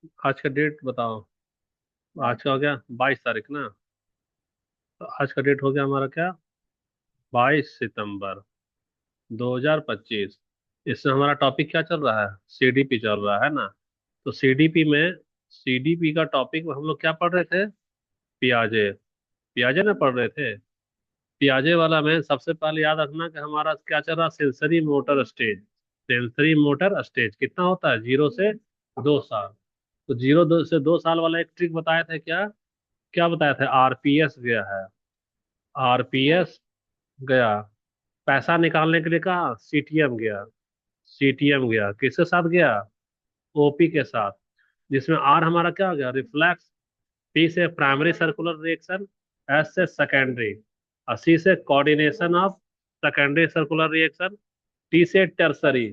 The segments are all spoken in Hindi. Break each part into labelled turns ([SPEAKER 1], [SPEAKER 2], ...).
[SPEAKER 1] आज का डेट बताओ। आज का हो गया 22 तारीख ना। तो आज का डेट हो गया हमारा क्या, 22 सितंबर 2025। इसमें हमारा टॉपिक क्या चल रहा है, सीडीपी चल रहा है ना। तो सीडीपी का टॉपिक में हम लोग क्या पढ़ रहे थे, पियाजे। पियाजे ना पढ़ रहे थे। पियाजे वाला में सबसे पहले याद रखना कि हमारा क्या चल रहा, sensory motor stage. Sensory motor stage कितना होता है, 0 से 2 साल। तो 0 से 2 साल वाला एक ट्रिक बताए थे क्या, क्या बताया था, आरपीएस गया है। आरपीएस गया। पैसा निकालने के लिए कहा, सीटीएम गया। सीटीएम गया, किसके साथ गया, ओपी के साथ। जिसमें आर हमारा क्या हो गया, रिफ्लेक्स। पी से प्राइमरी सर्कुलर रिएक्शन। एस से सेकेंडरी। और सी से coordination of secondary circular reaction. T से टर्सरी।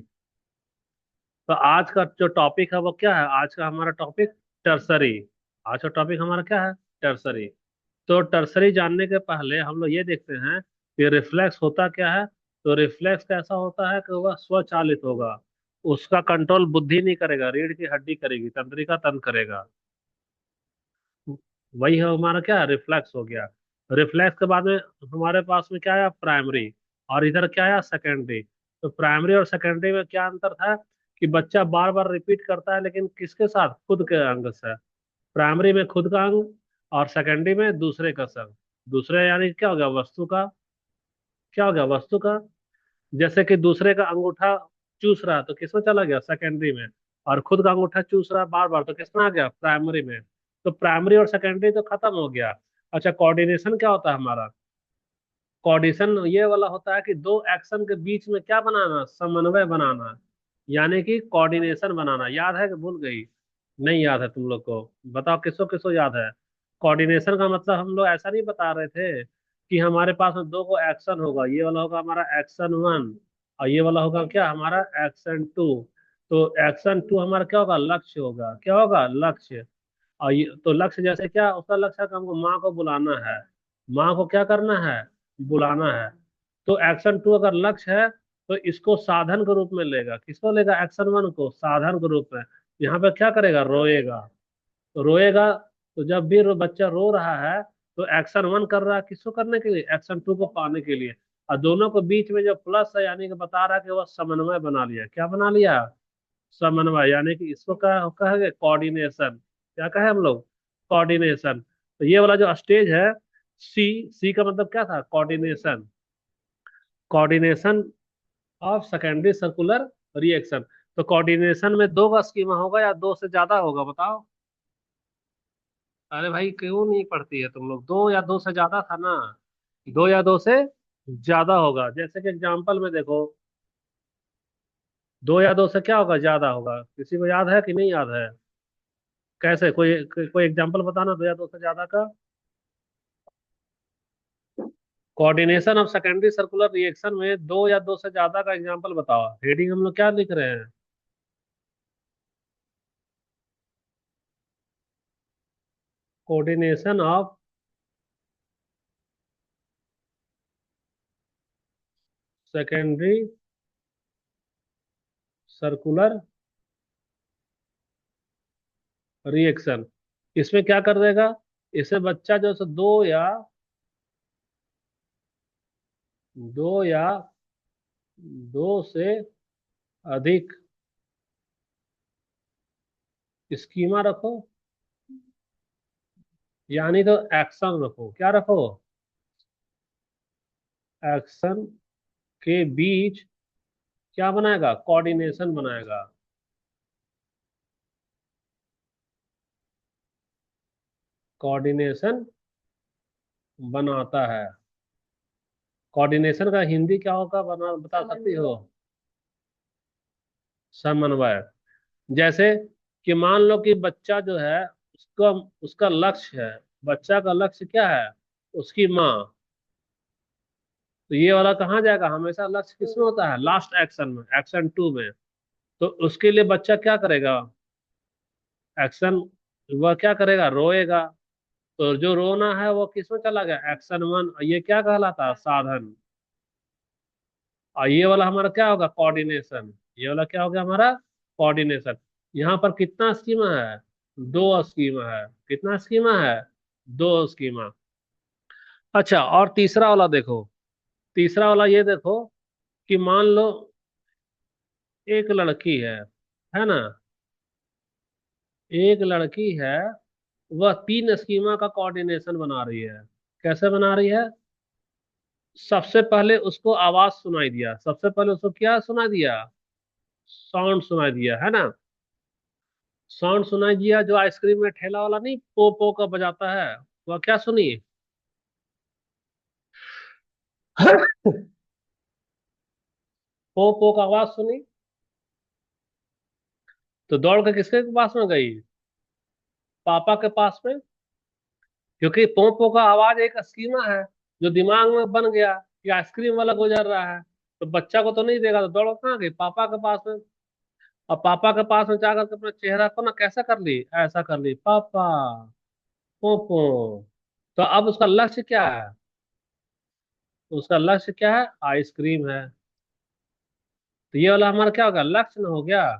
[SPEAKER 1] तो आज का जो टॉपिक है वो क्या है, आज का हमारा टॉपिक टर्सरी। आज का टॉपिक हमारा क्या है, टर्सरी। तो टर्सरी जानने के पहले हम लोग ये देखते हैं कि रिफ्लेक्स होता क्या है। तो रिफ्लेक्स कैसा होता है कि वह स्वचालित होगा। उसका कंट्रोल बुद्धि नहीं करेगा, रीढ़ की हड्डी करेगी, तंत्रिका तंत्र करेगा। वही है हमारा क्या, रिफ्लेक्स हो गया। रिफ्लेक्स के बाद में हमारे पास में क्या आया, प्राइमरी। और इधर क्या आया, सेकेंडरी। तो प्राइमरी और सेकेंडरी में क्या अंतर था, कि बच्चा बार बार रिपीट करता है लेकिन किसके साथ, खुद के अंग से। प्राइमरी में खुद का अंग, और सेकेंडरी में दूसरे का संग। दूसरे यानी क्या हो गया, वस्तु का। क्या हो गया, वस्तु का। जैसे कि दूसरे का अंगूठा चूस रहा तो किसमें चला गया, सेकेंडरी में। और खुद का अंगूठा चूस रहा बार बार तो किसमें आ गया, प्राइमरी में। तो प्राइमरी और सेकेंडरी तो खत्म हो गया। अच्छा, कोऑर्डिनेशन क्या होता है हमारा। कोऑर्डिनेशन ये वाला होता है कि दो एक्शन के बीच में क्या बनाना, समन्वय बनाना। यानी कि कोऑर्डिनेशन बनाना। याद है कि भूल गई, नहीं याद है तुम लोग को। बताओ किसको किसको याद है। कोऑर्डिनेशन का मतलब हम लोग ऐसा नहीं बता रहे थे कि हमारे पास में दो को एक्शन होगा, ये वाला होगा हमारा एक्शन 1, और ये वाला होगा क्या, हमारा एक्शन 2। तो एक्शन 2 हमारा क्या होगा, लक्ष्य होगा। क्या होगा, लक्ष्य। और ये तो लक्ष्य जैसे क्या, उसका लक्ष्य है कि हमको माँ को बुलाना है। माँ को क्या करना है, बुलाना है। तो एक्शन 2 अगर लक्ष्य है तो इसको साधन के रूप में लेगा, किसको लेगा, एक्शन 1 को साधन के रूप में। यहाँ पे क्या करेगा, रोएगा। तो रोएगा। तो जब भी बच्चा रो रहा है तो एक्शन 1 कर रहा है किसको करने के लिए, एक्शन 2 को पाने के लिए। और दोनों के बीच में जो प्लस है, यानी कि बता रहा है कि वह समन्वय बना लिया। क्या बना लिया, समन्वय। यानी कि इसको क्या कहेंगे, कोऑर्डिनेशन। क्या कहे हम लोग, कोऑर्डिनेशन। तो ये वाला जो स्टेज है, सी। सी का मतलब क्या था, coordination. Coordination of secondary circular reaction. तो कोऑर्डिनेशन में दो का स्कीमा होगा या दो से ज्यादा होगा, बताओ। अरे भाई क्यों नहीं पढ़ती है तुम लोग, दो या दो से ज्यादा था ना। दो या दो से ज्यादा होगा, जैसे कि एग्जाम्पल में देखो। दो या दो से क्या होगा, ज्यादा होगा। किसी को याद है कि नहीं याद है। कैसे, कोई एग्जांपल बताना दो या दो से ज्यादा का। Coordination of secondary circular reaction में दो या दो से ज्यादा का एग्जांपल बताओ। हेडिंग हम लोग क्या लिख रहे हैं, coordination of secondary circular reaction. इसमें क्या कर देगा, इसे बच्चा जो है दो या दो से अधिक स्कीमा रखो। यानी तो एक्शन रखो, क्या रखो, एक्शन के बीच क्या बनाएगा, कोऑर्डिनेशन बनाएगा। कोऑर्डिनेशन बनाता है। कोऑर्डिनेशन का हिंदी क्या होगा, बता सकती हो, समन्वय। जैसे कि मान लो कि बच्चा जो है, उसका उसका लक्ष्य है। बच्चा का लक्ष्य क्या है, उसकी माँ। तो ये वाला कहाँ जाएगा, हमेशा लक्ष्य किसमें होता है, लास्ट एक्शन में, एक्शन 2 में। तो उसके लिए बच्चा क्या करेगा, एक्शन, वह क्या करेगा, रोएगा। तो जो रोना है वो किसमें चला गया, एक्शन 1। ये क्या कहलाता है, साधन। और ये वाला हमारा क्या होगा, कोऑर्डिनेशन। ये वाला क्या हो गया हमारा, कोऑर्डिनेशन। यहाँ पर कितना स्कीमा है, दो स्कीमा है। कितना स्कीमा है? दो स्कीमा। अच्छा, और तीसरा वाला देखो। तीसरा वाला ये देखो कि मान लो एक लड़की है ना? एक लड़की है, वह तीन स्कीमा का कोऑर्डिनेशन बना रही है। कैसे बना रही है? सबसे पहले उसको आवाज सुनाई दिया, सबसे पहले उसको क्या सुनाई दिया? साउंड सुनाई दिया, है ना? साउंड सुनाई दिया, जो आइसक्रीम में ठेला वाला नहीं पो पो का बजाता है, वह क्या सुनी? पो पो का आवाज सुनी। तो दौड़ के किसके पास में गई? पापा के पास में। क्योंकि पो पो का आवाज एक स्कीमा है जो दिमाग में बन गया कि आइसक्रीम वाला गुजर रहा है। तो बच्चा को तो नहीं देगा, तो दौड़ कहाँ गई? पापा के पास में। और पापा के पास में जाकर के अपने चेहरा को ना कैसा कर ली, ऐसा कर ली, पापा, पोपो। तो अब उसका लक्ष्य क्या है? उसका लक्ष्य क्या है? आइसक्रीम है। तो ये वाला हमारा क्या हो गया? लक्ष्य न हो गया।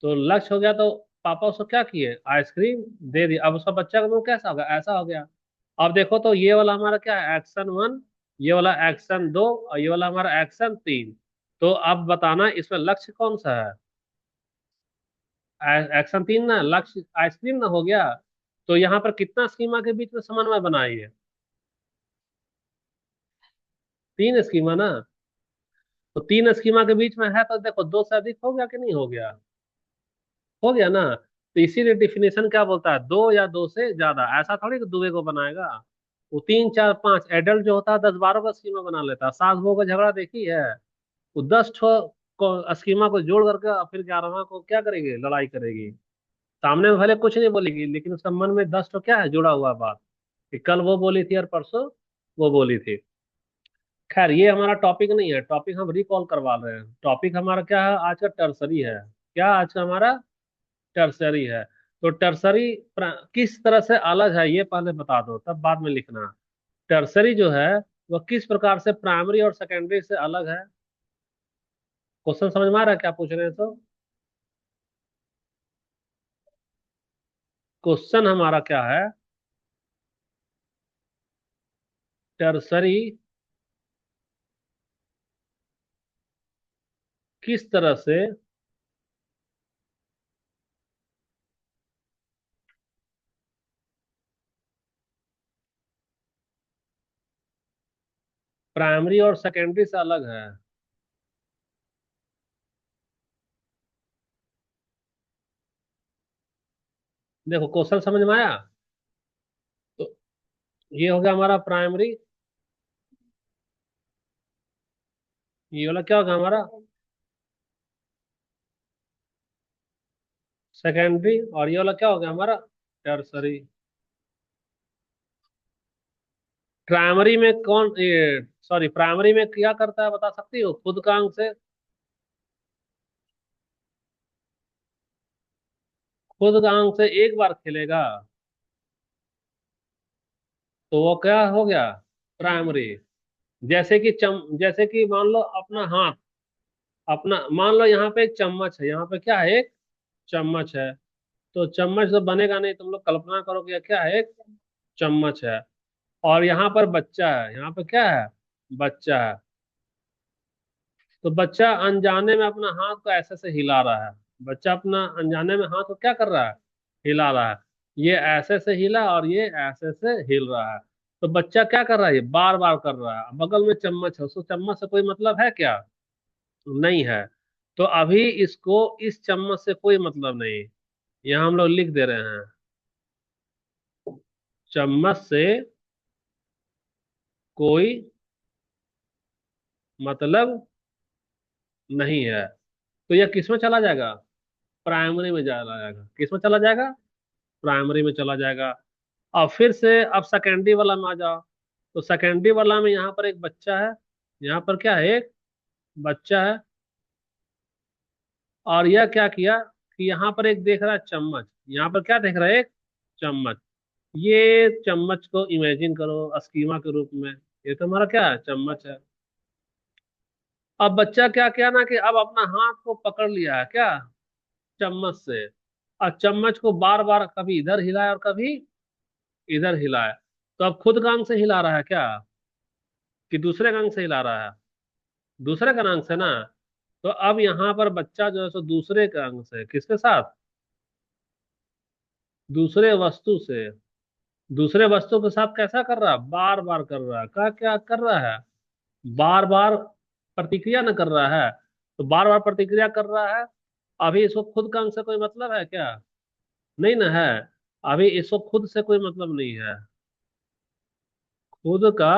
[SPEAKER 1] तो लक्ष्य हो गया, तो पापा उसको क्या किए? आइसक्रीम दे दी। अब उसका बच्चा का मुंह कैसा होगा? ऐसा हो गया। अब देखो तो ये वाला हमारा क्या है? Action one. ये वाला एक्शन दो, और ये वाला हमारा एक्शन तीन। तो अब बताना इसमें लक्ष्य कौन सा है? एक्शन तीन ना, लक्ष्य आइसक्रीम ना हो गया। तो यहाँ पर कितना स्कीमा के बीच में समन्वय बनाई है? तीन स्कीमा ना। तो तीन स्कीमा के बीच में है, तो देखो दो से अधिक हो गया कि नहीं हो गया? हो गया ना। तो इसीलिए डिफिनेशन क्या बोलता है? दो या दो से ज्यादा, ऐसा थोड़ी कि दुए को बनाएगा। वो तीन चार पांच एडल्ट जो होता है 10-12 का स्कीमा बना लेता है। सास बहू का झगड़ा देखी है? वो 10 ठो को स्कीमा को जोड़ करके और फिर 11वां को क्या करेगी? लड़ाई करेगी। सामने में भले कुछ नहीं बोलेगी, लेकिन उसका मन में 10 ठो क्या है जुड़ा हुआ बात, कि कल वो बोली थी और परसों वो बोली थी। खैर, ये हमारा टॉपिक नहीं है, टॉपिक हम रिकॉल करवा रहे हैं। टॉपिक हमारा क्या है आज का? टर्सरी है। क्या आज का हमारा? टर्सरी है। तो टर्सरी किस तरह से अलग है ये पहले बता दो, तब बाद में लिखना। टर्सरी जो है वह किस प्रकार से प्राइमरी और सेकेंडरी से अलग है? क्वेश्चन समझ में आ रहा है क्या पूछ रहे हैं? तो क्वेश्चन हमारा क्या है? टर्सरी किस तरह से प्राइमरी और सेकेंडरी से अलग है? देखो क्वेश्चन समझ में आया? तो ये हो गया हमारा प्राइमरी। ये वाला क्या होगा हमारा? सेकेंडरी। और ये वाला क्या हो गया हमारा? टर्सरी। प्राइमरी में कौन ये, सॉरी, प्राइमरी में क्या करता है बता सकती हो खुद का अंक से? खुद का अंक से एक बार खेलेगा, तो वो क्या हो गया? प्राइमरी। जैसे कि मान लो अपना हाथ, अपना मान लो यहाँ पे एक चम्मच है, यहाँ पे क्या है? एक चम्मच है। तो चम्मच तो बनेगा नहीं, तुम लोग कल्पना करो कि क्या है? एक चम्मच है। और यहाँ पर बच्चा है, यहाँ पे क्या है? बच्चा है। तो बच्चा अनजाने में अपना हाथ को ऐसे से हिला रहा है। बच्चा अपना अनजाने में हाथ को क्या कर रहा है? हिला रहा है। ये ऐसे से हिला और ये ऐसे से हिल रहा है। तो बच्चा क्या कर रहा है? ये बार बार कर रहा है। बगल में चम्मच है, उसको चम्मच से कोई मतलब है क्या? नहीं है। तो अभी इसको इस चम्मच से कोई मतलब नहीं। यहाँ हम लोग लिख दे रहे हैं, चम्मच से कोई मतलब नहीं है। तो यह किस में चला जाएगा? प्राइमरी में चला जाएगा। किस में चला जाएगा? प्राइमरी में चला जाएगा। अब फिर से अब सेकेंडरी वाला में आ जाओ। तो सेकेंडरी वाला में यहाँ पर एक बच्चा है। यहाँ पर क्या है? एक बच्चा है। और यह क्या किया कि यहाँ पर एक देख रहा है चम्मच। यहाँ पर क्या देख रहा है? एक चम्मच। ये चम्मच को इमेजिन करो स्कीमा के रूप में। ये तो हमारा क्या है? चम्मच है। अब बच्चा क्या किया ना कि अब अपना हाथ को पकड़ लिया है क्या? चम्मच से। और चम्मच को बार बार कभी इधर हिलाया और कभी इधर हिलाया, तो अब खुद का अंग से हिला रहा है क्या, कि दूसरे का अंग से हिला रहा है? दूसरे का अंग से ना। तो अब यहाँ पर बच्चा जो है सो दूसरे का अंग से, किसके साथ? दूसरे वस्तु से। दूसरे वस्तु के साथ कैसा कर रहा है? बार बार कर रहा है। क्या क्या कर रहा है? बार बार प्रतिक्रिया न कर रहा है। तो बार बार प्रतिक्रिया कर रहा है। अभी इसको खुद का अंग से कोई मतलब है क्या? नहीं ना है। अभी इसको खुद से कोई मतलब नहीं है। खुद का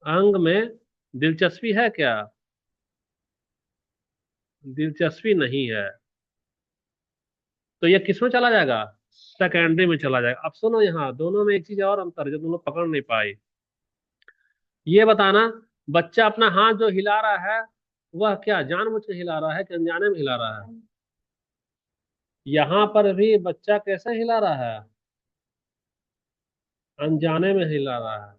[SPEAKER 1] अंग में दिलचस्पी है क्या? दिलचस्पी नहीं है। तो ये किस में चला जाएगा? सेकेंडरी में चला जाएगा। अब सुनो, यहाँ दोनों में एक चीज और अंतर है जो तुम लोग पकड़ नहीं पाई। ये बताना, बच्चा अपना हाथ जो हिला रहा है, वह क्या जानबूझ के हिला रहा है कि अनजाने में हिला रहा है? यहाँ पर भी बच्चा कैसे हिला रहा है? अनजाने में हिला रहा है।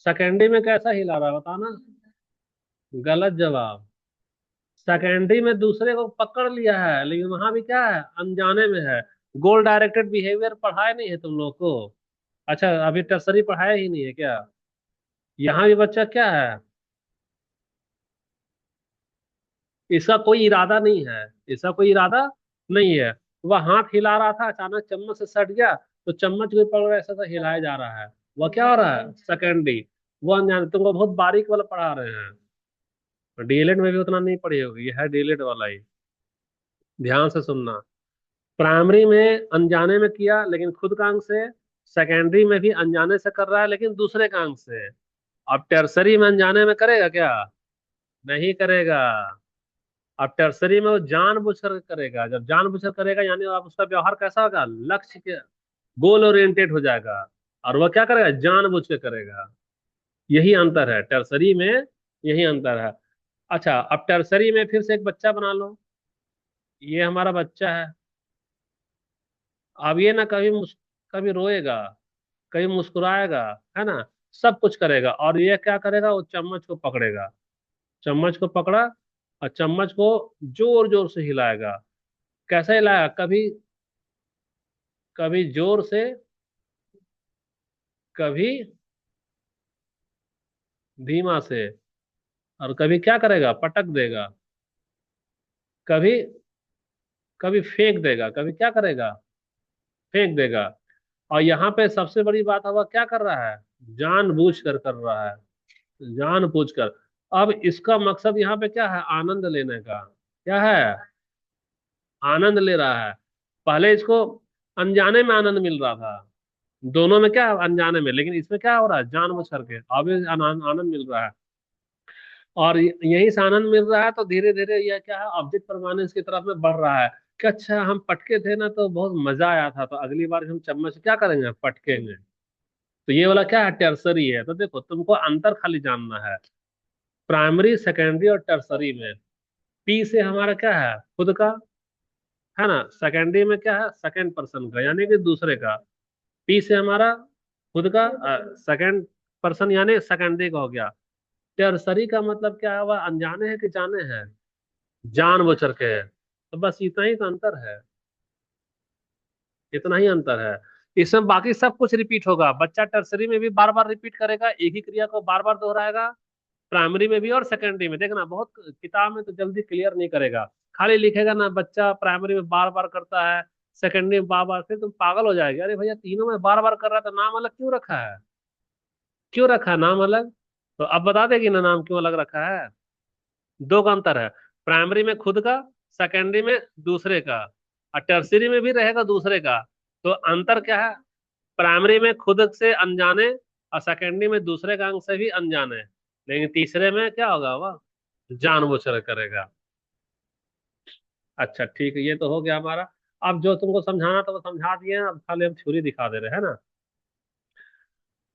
[SPEAKER 1] सेकेंडरी में कैसा हिला रहा है बताना? गलत जवाब। सेकेंडरी में दूसरे को पकड़ लिया है, लेकिन वहां भी क्या है? अनजाने में है। गोल डायरेक्टेड बिहेवियर पढ़ाया नहीं है तुम लोग को? अच्छा, अभी टर्सरी पढ़ाया ही नहीं है क्या? यहाँ भी बच्चा क्या है? इसका कोई इरादा नहीं है। इसका कोई इरादा नहीं है। वह हाथ हिला रहा था, अचानक चम्मच से सट गया, तो चम्मच को पकड़ ऐसा ऐसा हिलाया जा रहा है। वह क्या हो रहा है? सेकेंडरी। वो अनजान, तुमको बहुत बारीक वाला पढ़ा रहे हैं। डीएलएड में भी उतना नहीं पढ़ी होगी, ये है डीएलएड वाला ही। ध्यान से सुनना। प्राइमरी में अनजाने में किया लेकिन खुद का अंग से। सेकेंडरी में भी अनजाने से कर रहा है लेकिन दूसरे का अंग से। अब टर्सरी में अनजाने में करेगा क्या? नहीं करेगा। अब टर्सरी में वो जानबूझकर करेगा। जब जानबूझकर करेगा यानी अब उसका व्यवहार कैसा होगा? लक्ष्य के गोल ओरिएंटेड हो जाएगा। और वह क्या करेगा? जानबूझ के करेगा। यही अंतर है टर्सरी में। यही अंतर है। अच्छा, अब टर्सरी में फिर से एक बच्चा बना लो। ये हमारा बच्चा है। अब ये ना कभी रोएगा, कभी मुस्कुराएगा, है ना? सब कुछ करेगा। और ये क्या करेगा? वो चम्मच को पकड़ेगा। चम्मच को पकड़ा और चम्मच को जोर जोर से हिलाएगा। कैसे हिलाएगा? कभी कभी जोर से, कभी धीमा से। और कभी क्या करेगा? पटक देगा। कभी कभी फेंक देगा। कभी क्या करेगा? फेंक देगा। और यहाँ पे सबसे बड़ी बात है, वह क्या कर रहा है? जानबूझ कर रहा है। जानबूझ कर। अब इसका मकसद यहाँ पे क्या है? आनंद लेने का। क्या है? आनंद ले रहा है। पहले इसको अनजाने में आनंद मिल रहा था। दोनों में क्या है? अनजाने में। लेकिन इसमें क्या हो रहा है? जानबूझ करके अब ये आनंद मिल रहा है। और यही से आनंद मिल रहा है तो धीरे धीरे यह क्या है? ऑब्जेक्ट परमानेंस की तरफ में बढ़ रहा है। कि अच्छा, हम पटके थे ना तो बहुत मजा आया था, तो अगली बार हम चम्मच क्या करेंगे? पटकेंगे। तो ये वाला क्या है? टर्सरी है। तो देखो, तुमको अंतर खाली जानना है प्राइमरी, सेकेंडरी और टर्सरी में। पी से हमारा क्या है? खुद का, है ना? सेकेंडरी में क्या है? सेकेंड पर्सन का, यानी कि दूसरे का। पी से हमारा खुद का, सेकेंड पर्सन यानी सेकेंडरी का हो गया। टर्सरी का मतलब क्या है? वह अनजाने हैं कि जाने हैं? जानबूझ करके है। तो बस इतना ही तो अंतर है। इतना ही अंतर है। इसमें बाकी सब कुछ रिपीट होगा। बच्चा टर्सरी में भी बार बार रिपीट करेगा, एक ही क्रिया को बार बार दोहराएगा। प्राइमरी में भी और सेकेंडरी में। देखना, बहुत किताब में तो जल्दी क्लियर नहीं करेगा। खाली लिखेगा ना बच्चा प्राइमरी में बार बार करता है, सेकेंडरी में बार बार, फिर तुम पागल हो जाएगा। अरे भैया, तीनों में बार बार कर रहा था, नाम अलग क्यों रखा है? क्यों रखा है नाम अलग? तो अब बता देगी ना नाम क्यों अलग रखा है? दो का अंतर है। प्राइमरी में खुद का, सेकेंडरी में दूसरे का। और टर्सरी में भी रहेगा दूसरे का। तो अंतर क्या है? प्राइमरी में खुद से अनजाने, और सेकेंडरी में दूसरे का अंग से भी अनजाने। लेकिन तीसरे में क्या होगा? वह जानबूझकर करेगा। अच्छा ठीक है, ये तो हो गया हमारा। अब जो तुमको समझाना था वो समझा दिए हैं, अब खाली हम थ्योरी दिखा दे रहे हैं ना।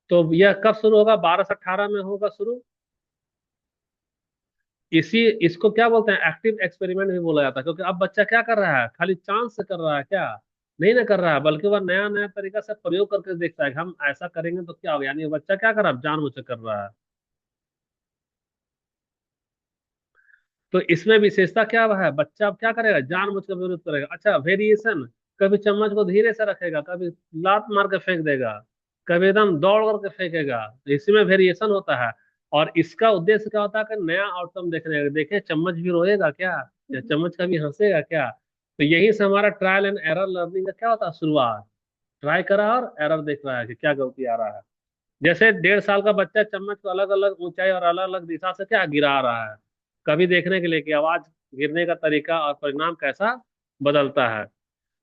[SPEAKER 1] तो यह कब शुरू होगा? 12 से 18 में होगा शुरू। इसको क्या बोलते हैं? एक्टिव एक्सपेरिमेंट भी बोला जाता है। क्योंकि अब बच्चा क्या कर रहा है? खाली चांस से कर रहा है क्या? नहीं ना कर रहा है, बल्कि वह नया नया तरीका से प्रयोग करके देखता है कि हम ऐसा करेंगे तो क्या होगा। यानी वो बच्चा क्या कर रहा है? जानबूझ के कर रहा है। तो इसमें विशेषता क्या है, बच्चा अब क्या करेगा, जानबूझ कर विरोध करेगा। अच्छा, वेरिएशन, कभी चम्मच को धीरे से रखेगा, कभी लात मार के फेंक देगा, कभी एकदम दौड़ करके फेंकेगा। तो इसमें वेरिएशन होता है। और इसका उद्देश्य क्या होता है कि नया आउटकम देखने का, देखे चम्मच भी रोएगा क्या, या चम्मच कभी हंसेगा क्या। तो यही से हमारा ट्रायल एंड एरर लर्निंग का क्या होता है, शुरुआत। ट्राई करा और एरर देख रहा है कि क्या गलती आ रहा है। जैसे 1.5 साल का बच्चा चम्मच को अलग अलग ऊंचाई और अलग अलग दिशा से क्या गिरा रहा है, कभी देखने के लिए कि आवाज, गिरने का तरीका और परिणाम कैसा बदलता है।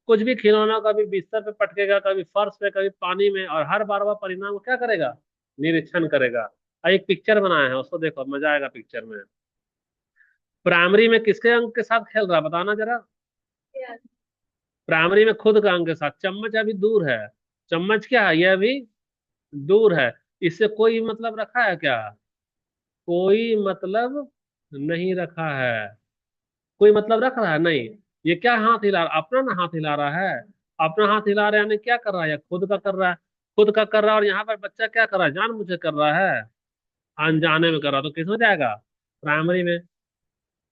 [SPEAKER 1] कुछ भी खिलौना कभी बिस्तर पे पटकेगा, कभी फर्श पे, कभी पानी में, और हर बार वह परिणाम को क्या करेगा, निरीक्षण करेगा। एक पिक्चर बनाया है, उसको देखो, मजा आएगा पिक्चर में। प्राइमरी में किसके अंक के साथ खेल रहा है, बताना जरा। प्राइमरी में खुद का अंक के साथ। चम्मच अभी दूर है, चम्मच क्या है, यह अभी दूर है। इससे कोई मतलब रखा है क्या, कोई मतलब नहीं रखा है। कोई मतलब रख रहा है नहीं। ये क्या हाथ हिला रहा, अपना ना हाथ हिला रहा है। अपना हाथ हिला रहा है, यानी क्या कर रहा है, या खुद का कर रहा है। खुद का कर रहा है, और यहाँ पर बच्चा क्या कर रहा है, जानबूझ के कर रहा है, अनजाने में कर रहा है। तो किस में जाएगा, प्राइमरी में।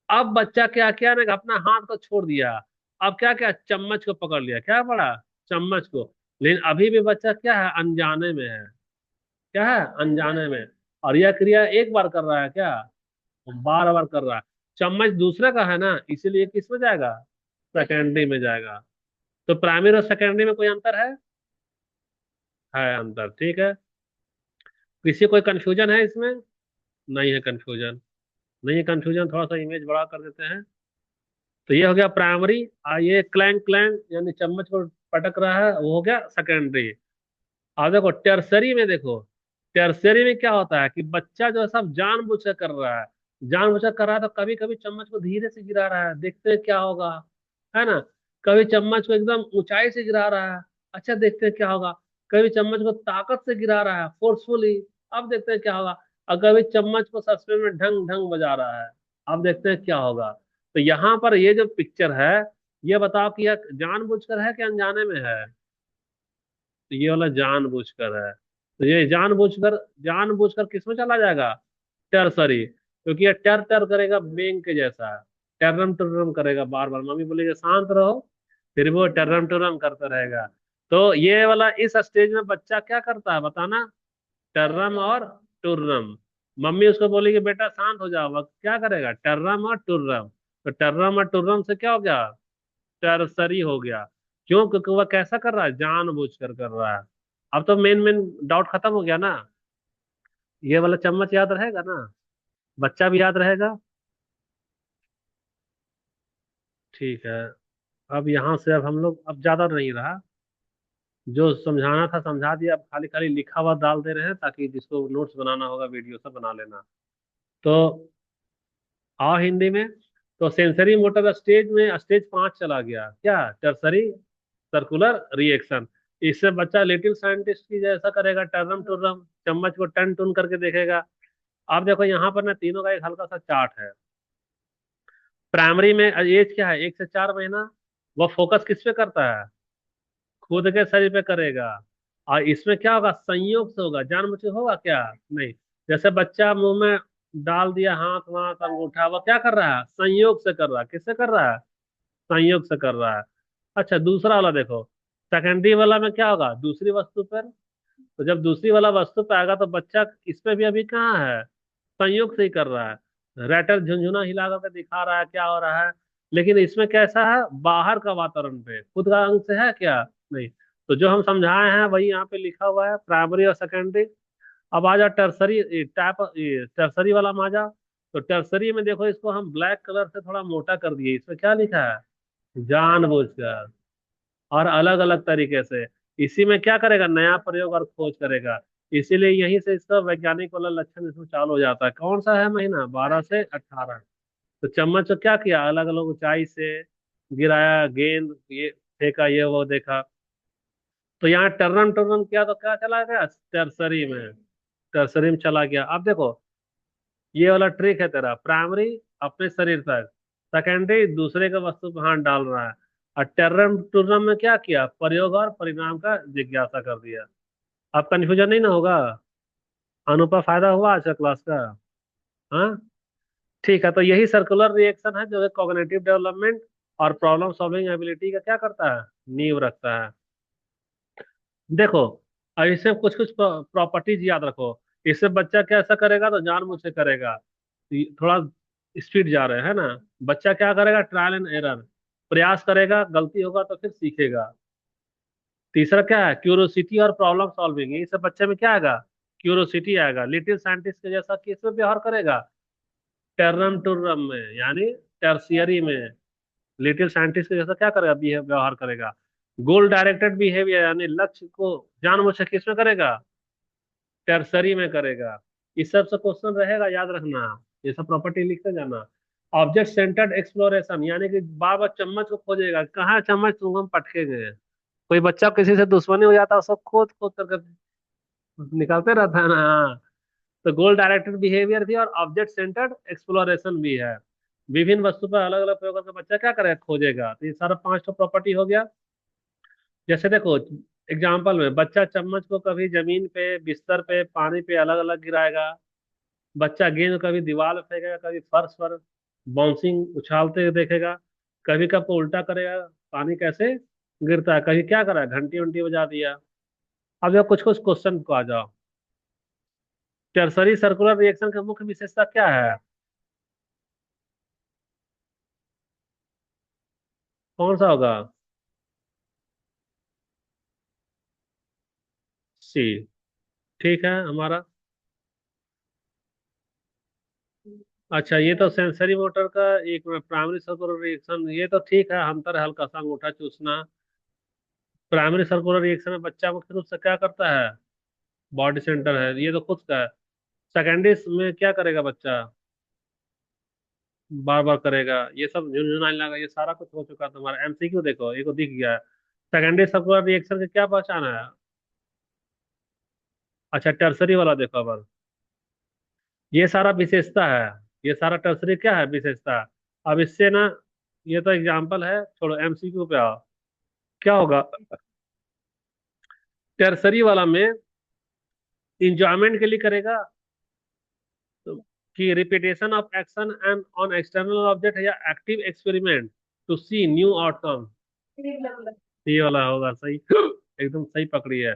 [SPEAKER 1] अब बच्चा क्या किया ना, कि अपना हाथ को छोड़ दिया। अब क्या क्या, चम्मच को पकड़ लिया, क्या पड़ा, चम्मच को। लेकिन अभी भी बच्चा क्या है, अनजाने में है। क्या है, अनजाने में। और यह क्रिया एक बार कर रहा है क्या, बार बार कर रहा है। चम्मच दूसरे का है ना, इसीलिए किस में जाएगा, सेकेंडरी में जाएगा। तो प्राइमरी और सेकेंडरी में कोई अंतर है अंतर, ठीक है। किसी कोई कंफ्यूजन है इसमें, नहीं है कंफ्यूजन। नहीं है कंफ्यूजन, थोड़ा सा इमेज बड़ा कर देते हैं। तो ये हो गया प्राइमरी। ये क्लैंग क्लैंग यानी चम्मच को पटक रहा है, वो हो गया सेकेंडरी। अब देखो टर्सरी में, देखो टर्सरी में क्या होता है कि बच्चा जो है सब जानबूझ कर कर रहा है। जानबूझ कर कर रहा है, तो कभी कभी चम्मच को धीरे से गिरा रहा है, देखते हैं क्या होगा, है ना। कभी चम्मच को एकदम ऊंचाई से गिरा रहा है, अच्छा देखते हैं क्या होगा। कभी चम्मच को ताकत से गिरा रहा है, फोर्सफुली, अब देखते हैं क्या होगा। और कभी चम्मच को सस्पेंस में ढंग ढंग बजा रहा है, अब देखते हैं क्या होगा। तो यहाँ पर ये जो पिक्चर है, ये बताओ कि यह जानबूझकर है कि अनजाने में है। तो ये वाला जानबूझकर है। तो ये जानबूझकर, जानबूझकर किस में चला जाएगा, टर्सरी, क्योंकि ये टर टर करेगा बेंग के जैसा है। टर्रम टुर्रम करेगा, बार बार मम्मी बोलेगी शांत रहो, फिर भी वो टर्रम टुर्रम करता रहेगा। तो ये वाला इस स्टेज में बच्चा क्या करता है, बताना, टर्रम और टुर्रम। मम्मी उसको बोलेगी बेटा शांत हो जाओ, वक्त क्या करेगा, टर्रम और टुर्रम। तो टर्रम और टुर्रम से क्या हो गया, टर्सरी हो गया। क्यों, क्योंकि वह कैसा कर रहा है, जानबूझकर कर रहा है। अब तो मेन मेन डाउट खत्म हो गया ना। ये वाला चम्मच याद रहेगा ना, बच्चा भी याद रहेगा, ठीक है। अब यहाँ से अब हम लोग, अब ज्यादा नहीं रहा, जो समझाना था समझा दिया। अब खाली खाली लिखा हुआ डाल दे रहे हैं, ताकि जिसको नोट्स बनाना होगा वीडियो से बना लेना। तो आओ हिंदी में। तो सेंसरी मोटर स्टेज में स्टेज 5 चला गया, क्या, टर्सरी सर्कुलर रिएक्शन। इससे बच्चा लिटिल साइंटिस्ट की जैसा करेगा, टर्रम टुर्रम, चम्मच को टन टुन करके देखेगा। आप देखो यहाँ पर ना, तीनों का एक हल्का सा चार्ट है। प्राइमरी में एज क्या है, 1 से 4 महीना। वह फोकस किस पे करता है, खुद के शरीर पे करेगा। और इसमें क्या होगा, संयोग से होगा, जानबूझ के होगा क्या, नहीं। जैसे बच्चा मुंह में डाल दिया हाथ वाथ अंगूठा, वह क्या कर रहा है, संयोग से कर रहा है, किससे कर रहा है, संयोग से कर रहा है। अच्छा दूसरा वाला देखो, सेकेंडरी वाला में क्या होगा, दूसरी वस्तु पर। तो जब दूसरी वाला वस्तु पे आएगा, तो बच्चा इस पे भी अभी कहाँ है, संयोग से ही कर रहा है। रैटर झुंझुना हिला करके दिखा रहा है क्या हो रहा है। लेकिन इसमें कैसा है, बाहर का वातावरण पे, खुद का अंग से है क्या, नहीं। तो जो हम समझाए हैं वही यहाँ पे लिखा हुआ है, प्राइमरी और सेकेंडरी। अब आ जा टर्सरी टाइप, टर्सरी वाला में आ जा। तो टर्सरी में देखो, इसको हम ब्लैक कलर से थोड़ा मोटा कर दिए, इसमें क्या लिखा है, जानबूझकर और अलग अलग तरीके से। इसी में क्या करेगा, नया प्रयोग और खोज करेगा। इसीलिए यहीं से इसका वैज्ञानिक वाला लक्षण इसमें चालू हो जाता है। कौन सा है महीना, 12 से 18। तो चम्मच को क्या किया, अलग अलग ऊंचाई से गिराया, गेंद ये फेंका, ये वो देखा। तो यहाँ टर्रम टर्रम किया, तो क्या चला गया, टर्सरी में। टर्सरी में चला गया। अब देखो, ये वाला ट्रिक है तेरा, प्राइमरी अपने शरीर तक, सेकेंडरी दूसरे के वस्तु पर हाथ डाल रहा है, और टर्रम टुर्रम में क्या किया, प्रयोग और परिणाम का जिज्ञासा कर दिया। अब कंफ्यूजन नहीं ना होगा। अनुपा, फायदा हुआ आज का क्लास का, हाँ। ठीक है, तो यही सर्कुलर रिएक्शन है जो है कॉग्निटिव डेवलपमेंट और प्रॉब्लम सॉल्विंग एबिलिटी का क्या करता है, नींव रखता है। देखो, अब इससे कुछ कुछ प्रॉपर्टीज याद रखो। इससे बच्चा कैसा करेगा, तो जानबूझ के करेगा। थोड़ा स्पीड जा रहे हैं ना। बच्चा क्या करेगा, ट्रायल एंड एरर, प्रयास करेगा, गलती होगा तो फिर सीखेगा। तीसरा क्या है, क्यूरोसिटी और प्रॉब्लम सॉल्विंग, ये सब बच्चे में क्या आएगा, क्यूरोसिटी आएगा। लिटिल साइंटिस्ट के जैसा किस में व्यवहार करेगा, टेर्रम टुर्रम में, यानी टर्सियरी में। लिटिल साइंटिस्ट के जैसा क्या करेगा, व्यवहार करेगा। गोल डायरेक्टेड बिहेवियर, यानी लक्ष्य को जानबूझ के किस में करेगा, टर्सरी में करेगा। इस सब से क्वेश्चन रहेगा, याद रखना। ये सब प्रॉपर्टी लिखते जाना। ऑब्जेक्ट सेंटर्ड एक्सप्लोरेशन, यानी कि बार बार चम्मच को खोजेगा, कहाँ है चम्मच, तुमको हम पटकेंगे। कोई बच्चा किसी से दुश्मनी हो जाता है, उसको खोद खोद कर निकालते रहता है ना। हाँ। तो गोल डायरेक्टेड बिहेवियर भी और ऑब्जेक्ट सेंटर्ड एक्सप्लोरेशन भी है। विभिन्न वस्तु पर अलग अलग प्रयोग करके बच्चा क्या करेगा, खोजेगा। तो ये सारा पांच तो प्रॉपर्टी हो गया। जैसे देखो, एग्जाम्पल में बच्चा चम्मच को कभी जमीन पे, बिस्तर पे, पानी पे अलग अलग गिराएगा। बच्चा गेंद को कभी दीवार पे फेंकेगा, कभी फर्श पर बाउंसिंग उछालते हुए देखेगा। कभी कब को उल्टा करेगा, पानी कैसे गिरता है। कभी क्या करा, घंटी वंटी बजा दिया। अब जब कुछ कुछ क्वेश्चन को आ जाओ। टर्सरी सर्कुलर रिएक्शन का मुख्य विशेषता क्या है, कौन सा होगा, सी। ठीक है हमारा। अच्छा, ये तो सेंसरी मोटर का एक प्राइमरी सर्कुलर रिएक्शन, ये तो ठीक है, अंतर है हल्का सा, अंगूठा चूसना। प्राइमरी सर्कुलर रिएक्शन में बच्चा मुख्य रूप से क्या करता है, बॉडी सेंटर है, ये तो खुद का है। सेकेंडरी में क्या करेगा बच्चा, बार बार करेगा, ये सब झुनझुनाने लगा। ये सारा कुछ हो चुका तुम्हारा। एमसीक्यू देखो, ये को दिख गया है। सेकेंडरी सर्कुलर रिएक्शन की क्या पहचान है। अच्छा, टर्सरी वाला देखो अब। ये सारा विशेषता है। ये सारा टर्सरी क्या है, विशेषता। अब इससे ना, ये तो एग्जाम्पल है, छोड़ो, एमसीक्यू पे आओ। क्या होगा, टर्सरी वाला में इंजॉयमेंट के लिए करेगा, तो कि repetition of action and on external object, या active experiment to see new outcome. ये वाला होगा सही। एकदम सही पकड़ी है।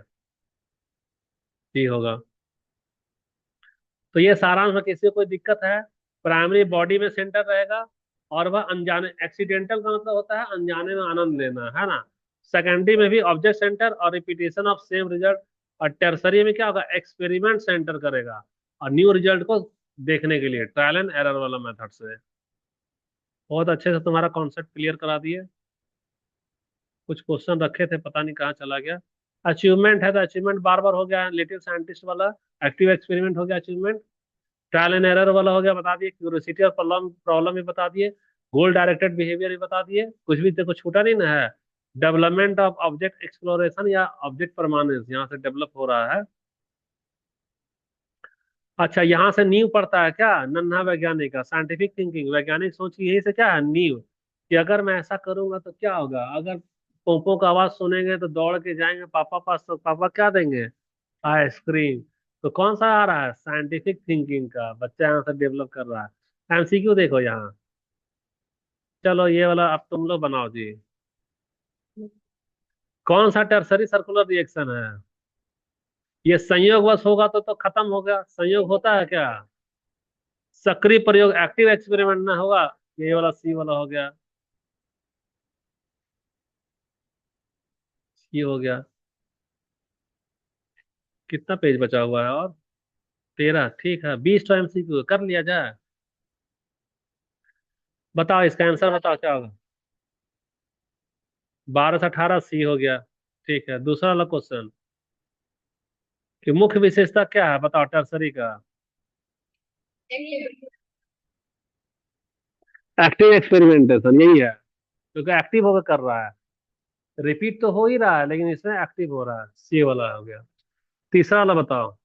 [SPEAKER 1] ये होगा। तो ये सारांश में, किसी को कोई दिक्कत है, प्राइमरी बॉडी में सेंटर रहेगा, और वह अनजाने, एक्सीडेंटल का मतलब होता है अनजाने में आनंद लेना, है ना। सेकेंडरी में भी ऑब्जेक्ट सेंटर और रिपीटेशन ऑफ सेम रिजल्ट। और टर्सरी में क्या होगा, एक्सपेरिमेंट सेंटर करेगा, और न्यू रिजल्ट को देखने के लिए ट्रायल एंड एरर वाला मेथड से। बहुत अच्छे से तुम्हारा कॉन्सेप्ट क्लियर करा दिए। कुछ क्वेश्चन रखे थे, पता नहीं कहाँ चला गया। अचीवमेंट है, तो अचीवमेंट बार बार हो गया, लिटिल साइंटिस्ट वाला। एक्टिव एक्सपेरिमेंट हो गया अचीवमेंट। ट्रायल एंड एरर वाला हो गया, बता दिए। क्यूरियोसिटी और प्रॉब्लम प्रॉब्लम भी बता दिए। गोल डायरेक्टेड बिहेवियर भी बता दिए। कुछ भी देखो छूटा नहीं ना है। डेवलपमेंट ऑफ ऑब्जेक्ट एक्सप्लोरेशन या ऑब्जेक्ट परमानेंस, यहाँ से डेवलप हो रहा है। अच्छा, यहाँ से नींव पड़ता है क्या, नन्हा वैज्ञानिक का साइंटिफिक थिंकिंग, वैज्ञानिक सोच की यही से क्या है, नींव। कि अगर मैं ऐसा करूंगा तो क्या होगा, अगर पोपो का आवाज सुनेंगे तो दौड़ के जाएंगे पापा पास, तो पापा क्या देंगे, आइसक्रीम। तो कौन सा आ रहा है, साइंटिफिक थिंकिंग का बच्चा यहाँ से डेवलप कर रहा है। एमसीक्यू देखो यहाँ। चलो ये वाला अब तुम लोग बनाओ जी। कौन सा टर्सरी सर्कुलर रिएक्शन है, ये संयोगवश होगा तो खत्म हो गया, संयोग होता है क्या। सक्रिय प्रयोग, एक्टिव एक्सपेरिमेंट ना होगा। ये वाला सी वाला हो गया। ये हो गया। कितना पेज बचा हुआ है, और 13, ठीक है, 20 तो एमसीक्यू कर लिया जाए। बताओ इसका आंसर, बताओ क्या होगा। 12 से 18 सी हो गया। ठीक है, दूसरा वाला क्वेश्चन, कि मुख्य विशेषता क्या है, बताओ टर्सरी का। एक्टिव एक्सपेरिमेंटेशन यही है, क्योंकि एक्टिव होकर कर रहा है। रिपीट तो हो ही रहा है, लेकिन इसमें एक्टिव हो रहा है, सी वाला हो गया। तीसरा वाला बताओ।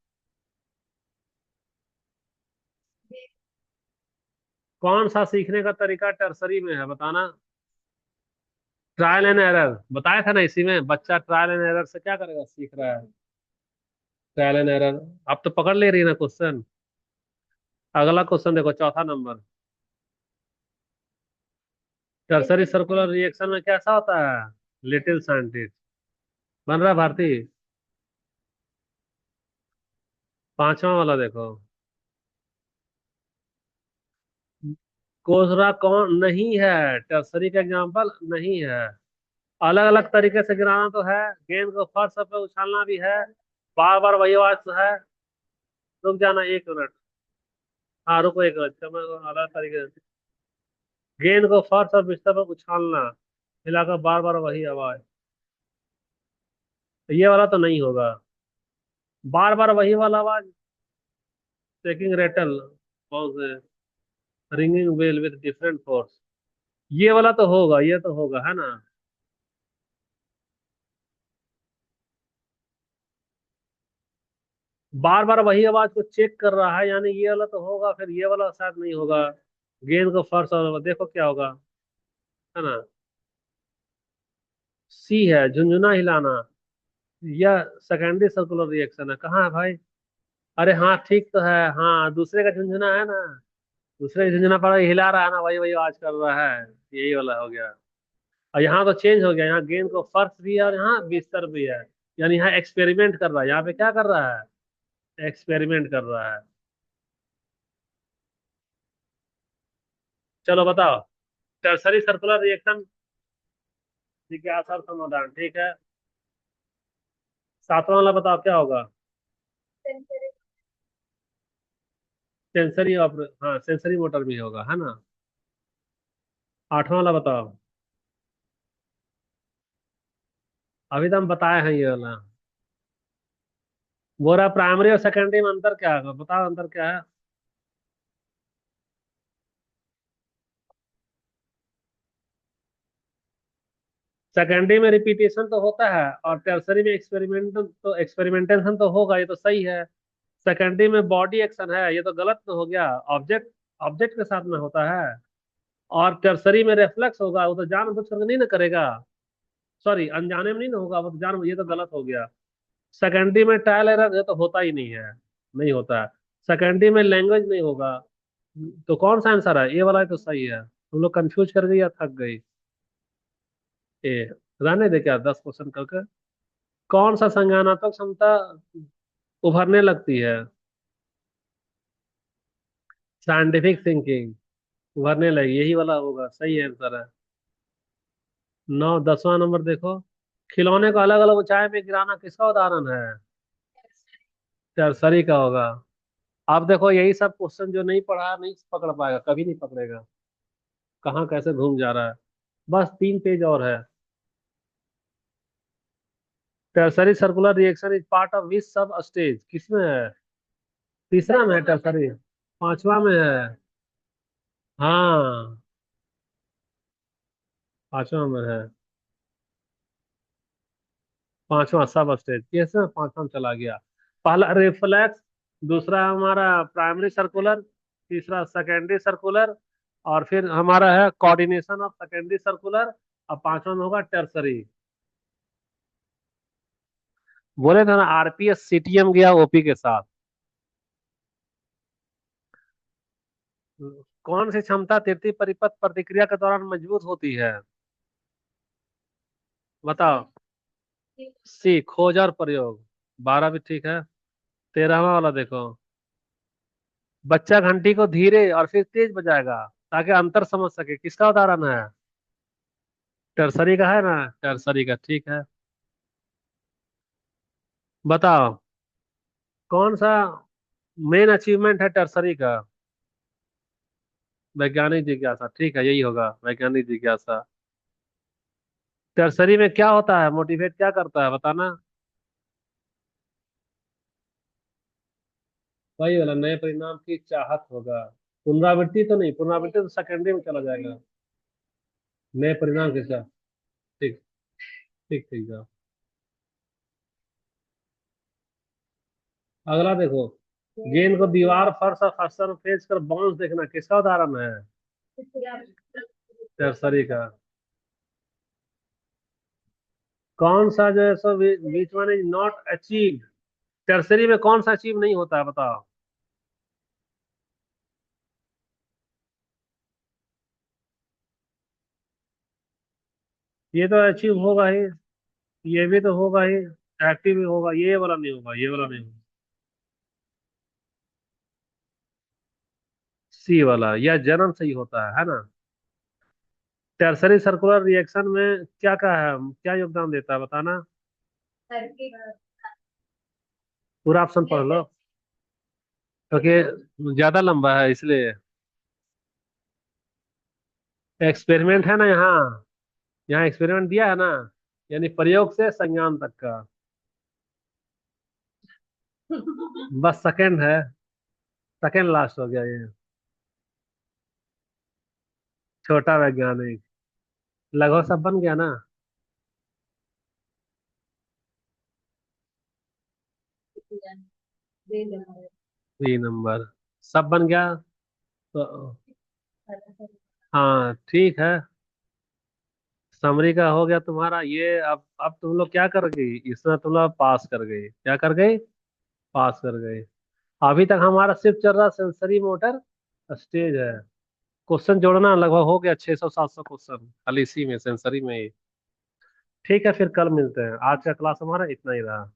[SPEAKER 1] कौन सा सीखने का तरीका टर्सरी में है, बताना। ट्रायल एंड एरर बताया था ना, इसी में बच्चा ट्रायल एंड एरर से क्या करेगा, सीख रहा है। Trial and error. आप तो पकड़ ले रही है ना क्वेश्चन। अगला क्वेश्चन देखो, चौथा नंबर। टर्सरी सर्कुलर रिएक्शन में कैसा होता है? Little scientist. बन रहा भारती? पांचवा वाला देखो। कोसरा कौन नहीं है? टर्सरी का एग्जाम्पल नहीं है। अलग अलग तरीके से गिराना तो है। गेंद को फर्श पे उछालना भी है। बार बार वही आवाज तो है। रुक जाना 1 मिनट। हाँ रुको 1 मिनट, मैं अलग तरीके से गेंद को फर्श और बिस्तर पर उछालना, हिलाकर बार बार वही आवाज। ये वाला तो नहीं होगा। बार बार वही वाला आवाज। Taking rattle, ringing bell with different force. ये वाला तो होगा, ये तो होगा, है ना? बार बार वही आवाज को चेक कर रहा है, यानी ये वाला तो होगा, फिर ये वाला शायद नहीं होगा। गेंद को फर्श और देखो क्या होगा, है ना? सी है, झुंझुना हिलाना। यह सेकेंडरी सर्कुलर रिएक्शन है, कहाँ है भाई? अरे हाँ ठीक तो है, हाँ दूसरे का झुंझुना है ना। दूसरे का झुंझुना पर हिला रहा है ना, वही वही आवाज कर रहा है। यही वाला हो गया। और यहाँ तो चेंज हो गया, यहाँ गेंद को फर्श भी है और यहाँ बिस्तर भी है। यानी यहाँ एक्सपेरिमेंट कर रहा है, यहाँ पे क्या कर रहा है? एक्सपेरिमेंट कर रहा है। चलो बताओ। टर्सरी सर्कुलर रिएक्शन, जिज्ञासा और समाधान, ठीक है। सातवां वाला बताओ क्या होगा? सेंसरी ऑपर, हाँ सेंसरी मोटर भी होगा, है ना? आठवां वाला बताओ। अभी तो हम बताए हैं ये वाला। बोरा प्राइमरी और सेकेंडरी में अंतर क्या है, बताओ अंतर क्या है? सेकेंडरी में रिपीटेशन तो होता है और टर्सरी में एक्सपेरिमेंटेशन तो होगा, ये तो सही है। सेकेंडरी में बॉडी एक्शन है, ये तो गलत तो हो गया। ऑब्जेक्ट, ऑब्जेक्ट के साथ में होता है। और टर्सरी में रिफ्लेक्स होगा, वो तो जानबूझ करके नहीं ना करेगा। सॉरी, अनजाने में नहीं ना होगा, वो तो जान, ये तो गलत हो गया। सेकेंडरी में ट्रायल एरर, ये तो होता ही नहीं है। नहीं होता है। सेकेंडरी में लैंग्वेज नहीं होगा। तो कौन सा आंसर है? ये वाला ही तो सही है, तुम लोग कंफ्यूज कर गई या थक गई? ए, रहने दे क्या 10 क्वेश्चन करके। कौन सा संज्ञानात्मक क्षमता उभरने लगती है? साइंटिफिक थिंकिंग उभरने लगी, यही वाला होगा, सही आंसर है। 10वां नंबर देखो। खिलौने को अलग अलग ऊंचाई में गिराना किसका उदाहरण है? नर्सरी का होगा। आप देखो यही सब क्वेश्चन जो नहीं पढ़ा नहीं पकड़ पाएगा, कभी नहीं पकड़ेगा। कहाँ कैसे घूम जा रहा है। बस 3 पेज और है। Tertiary circular reaction is part of which सब स्टेज, किसमें है? तीसरा में है टर्सरी। पांचवा में है। हाँ, पांचवा में है। पांचवा सब स्टेज, कैसे पांचवा में चला गया? पहला रिफ्लेक्स, दूसरा हमारा प्राइमरी सर्कुलर, तीसरा सेकेंडरी सर्कुलर, और फिर हमारा है कोऑर्डिनेशन ऑफ सेकेंडरी सर्कुलर। और पांचवा में होगा टर्सरी। बोले थे ना, आरपीएस सीटीएम गया ओपी के साथ। कौन सी क्षमता तृतीय परिपथ प्रतिक्रिया के दौरान मजबूत होती है? बताओ। सी, खोज और प्रयोग। 12 भी ठीक है। 13वां वाला देखो। बच्चा घंटी को धीरे और फिर तेज बजाएगा ताकि अंतर समझ सके, किसका उदाहरण है? टर्सरी का है ना? टर्सरी का, ठीक है। बताओ। कौन सा मेन अचीवमेंट है टर्सरी का? वैज्ञानिक जिज्ञासा, ठीक है, यही होगा वैज्ञानिक जिज्ञासा। टर्सरी में क्या होता है, मोटिवेट क्या करता है, बताना। वही वाला, नए परिणाम की चाहत होगा। पुनरावृत्ति तो नहीं, पुनरावृत्ति तो सेकेंडरी में चला जाएगा। नए परिणाम के साथ। ठीक, ठीक ठीक जाओ। अगला देखो। गेंद को दीवार, फर्श और फर्श में फेंच कर बाउंस देखना किसका उदाहरण है? टर्सरी का। कौन सा जो है सो which one is not achieve? Tertiary में कौन सा अचीव नहीं होता है, बताओ। ये तो अचीव होगा ही। ये भी तो होगा ही। एक्टिव भी होगा, ये वाला नहीं होगा, ये वाला नहीं होगा। सी वाला, यह जन्म से ही होता है ना। टर्सरी सर्कुलर रिएक्शन में क्या क्या है, क्या योगदान देता है बताना। पूरा ऑप्शन पढ़ लो, क्योंकि ज्यादा लंबा है इसलिए। एक्सपेरिमेंट है ना यहाँ, यहाँ एक्सपेरिमेंट दिया है ना, यानी प्रयोग से संज्ञान तक का। बस सेकंड है, सेकंड लास्ट हो गया ये। छोटा वैज्ञानिक। लगभग सब बन गया ना। 3 नंबर, सब बन गया तो। हाँ ठीक है। समरी का हो गया तुम्हारा ये। अब तुम लोग क्या कर गई इसमें, तुम लोग पास कर गई, क्या कर गई, पास कर गई। अभी तक हमारा सिर्फ चल रहा सेंसरी मोटर स्टेज है। क्वेश्चन जोड़ना लगभग हो गया 600 700 क्वेश्चन खाली इसी में, सेंसरी में ही। ठीक है, फिर कल मिलते हैं। आज का क्लास हमारा इतना ही रहा।